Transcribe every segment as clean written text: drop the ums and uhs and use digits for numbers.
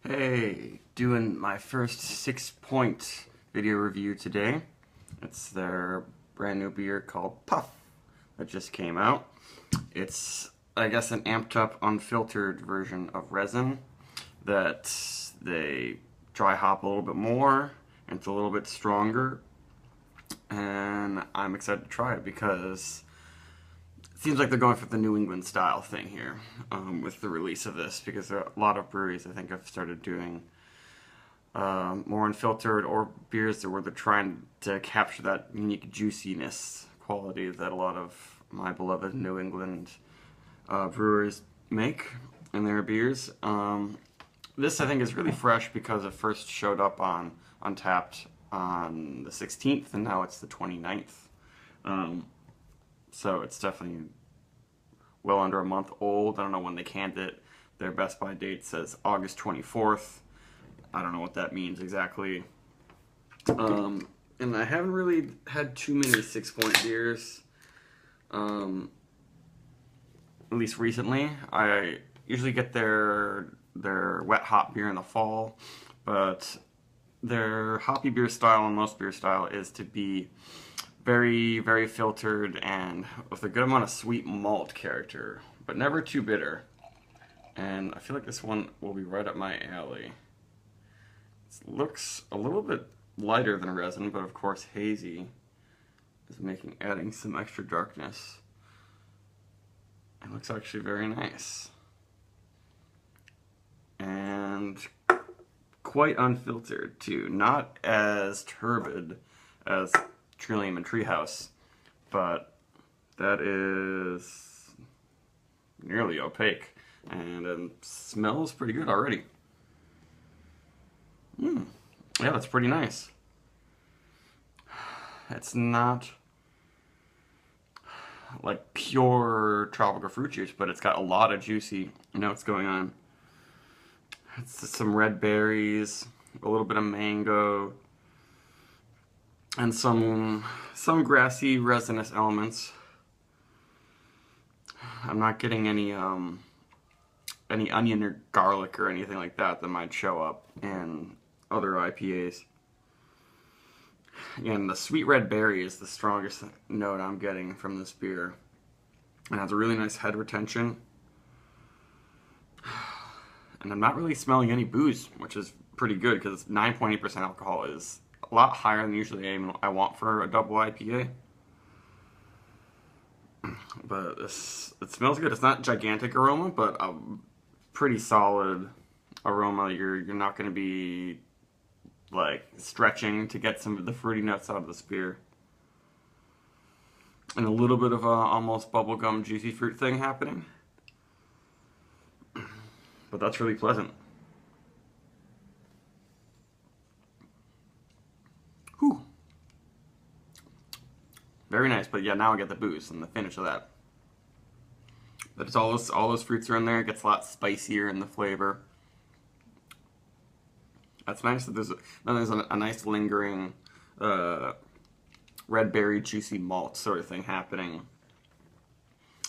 Hey, doing my first Sixpoint video review today. It's their brand new beer called Puff that just came out. It's, I guess, an amped up, unfiltered version of Resin that they dry hop a little bit more and it's a little bit stronger. And I'm excited to try it because seems like they're going for the New England style thing here with the release of this, because there are a lot of breweries I think have started doing more unfiltered or beers where they're trying to capture that unique juiciness quality that a lot of my beloved New England brewers make in their beers. This I think is really fresh because it first showed up on Untapped on the 16th and now it's the 29th. So it's definitely well under a month old. I don't know when they canned it. Their Best By date says August 24th. I don't know what that means exactly. And I haven't really had too many Sixpoint beers. At least recently. I usually get their wet hop beer in the fall, but their hoppy beer style and most beer style is to be very, very filtered and with a good amount of sweet malt character, but never too bitter. And I feel like this one will be right up my alley. It looks a little bit lighter than Resin, but of course hazy is adding some extra darkness. It looks actually very nice. And quite unfiltered too, not as turbid as Trillium and Treehouse, but that is nearly opaque, and it smells pretty good already. Yeah, that's pretty nice. It's not like pure tropical fruit juice, but it's got a lot of juicy notes going on. It's some red berries, a little bit of mango, and some grassy resinous elements. I'm not getting any onion or garlic or anything like that might show up in other IPAs. And the sweet red berry is the strongest note I'm getting from this beer. It has a really nice head retention. And I'm not really smelling any booze, which is pretty good because 9.8% alcohol is a lot higher than usually I want for a double IPA. But it smells good. It's not gigantic aroma, but a pretty solid aroma. You're not going to be like stretching to get some of the fruity notes out of this beer. And a little bit of a almost bubblegum juicy fruit thing happening. But that's really pleasant. Whew. Very nice, but yeah, now I get the booze and the finish of that. But it's all those fruits are in there. It gets a lot spicier in the flavor. That's nice. That there's a nice lingering red berry juicy malt sort of thing happening.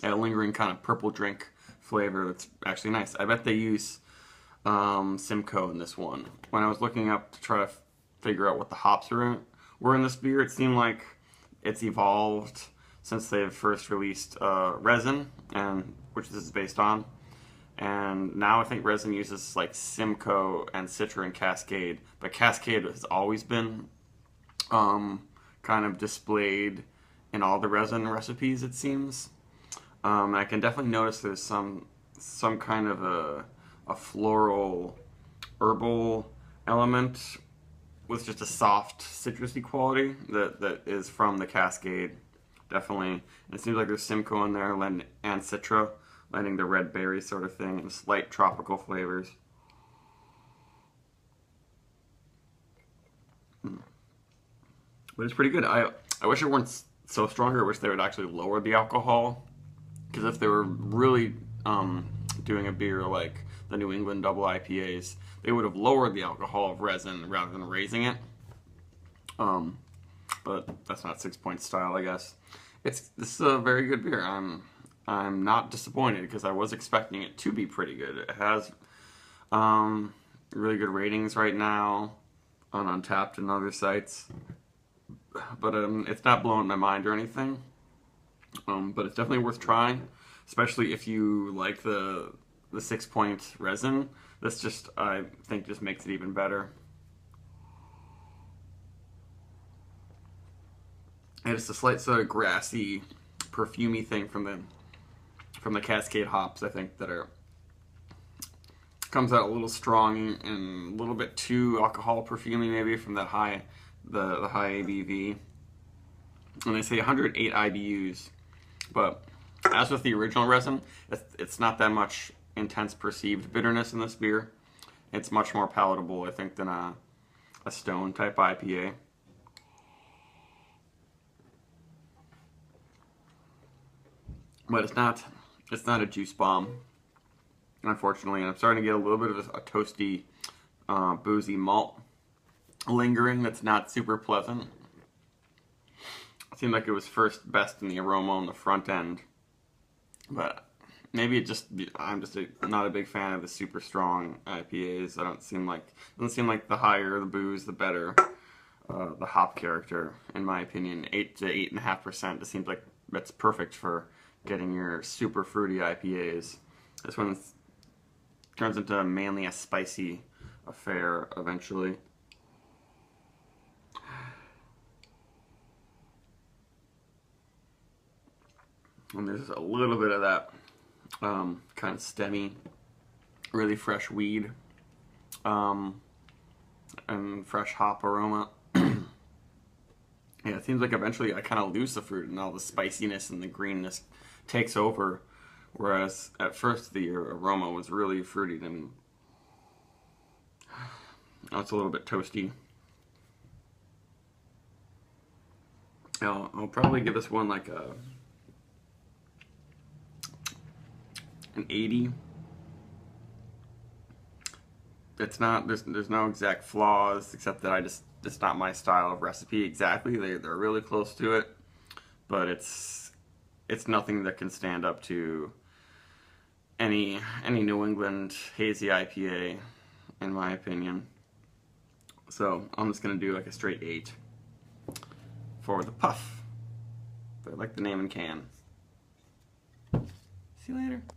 A lingering kind of purple drink flavor that's actually nice. I bet they use Simcoe in this one. When I was looking up to try to figure out what the hops were in this beer, it seemed like it's evolved since they've first released Resin, and which this is based on. And now I think Resin uses like Simcoe and Citra and Cascade, but Cascade has always been kind of displayed in all the Resin recipes, it seems. I can definitely notice there's some kind of a floral herbal element with just a soft citrusy quality that is from the Cascade, definitely. And it seems like there's Simcoe in there and Citra, lending the red berry sort of thing and slight tropical flavors. But it's pretty good. I wish it weren't so strong. I wish they would actually lower the alcohol. Because if they were really doing a beer like the New England double IPAs, they would have lowered the alcohol of Resin rather than raising it. But that's not Sixpoint style, I guess. This is a very good beer. I'm not disappointed because I was expecting it to be pretty good. It has really good ratings right now on Untapped and other sites. But it's not blowing my mind or anything. But it's definitely worth trying, especially if you like the 6-point resin. This just, I think, just makes it even better. And it's a slight sort of grassy, perfumey thing from the Cascade hops, I think, that are comes out a little strong and a little bit too alcohol perfumey maybe from that high the high ABV. And they say 108 IBUs, but as with the original resin, it's not that much intense perceived bitterness in this beer. It's much more palatable, I think, than a Stone type IPA. But it's not a juice bomb, unfortunately, and I'm starting to get a little bit of a toasty, boozy malt lingering that's not super pleasant. It seemed like it was first best in the aroma on the front end, but maybe I'm just not a big fan of the super strong IPAs. Doesn't seem like the higher the booze, the better the hop character, in my opinion. 8 to 8.5%. It seems like that's perfect for getting your super fruity IPAs. This one turns into mainly a spicy affair eventually. And there's a little bit of that kind of stemmy, really fresh weed and fresh hop aroma. Yeah, it seems like eventually I kind of lose the fruit and all the spiciness and the greenness takes over, whereas at first the aroma was really fruity to me. Now it's a little bit toasty. I'll probably give this one like an 80. It's not, there's no exact flaws, except that it's not my style of recipe exactly. They're really close to it, but it's nothing that can stand up to any New England hazy IPA, in my opinion. So I'm just gonna do like a straight 8 for the puff. But I like the name and can. See you later.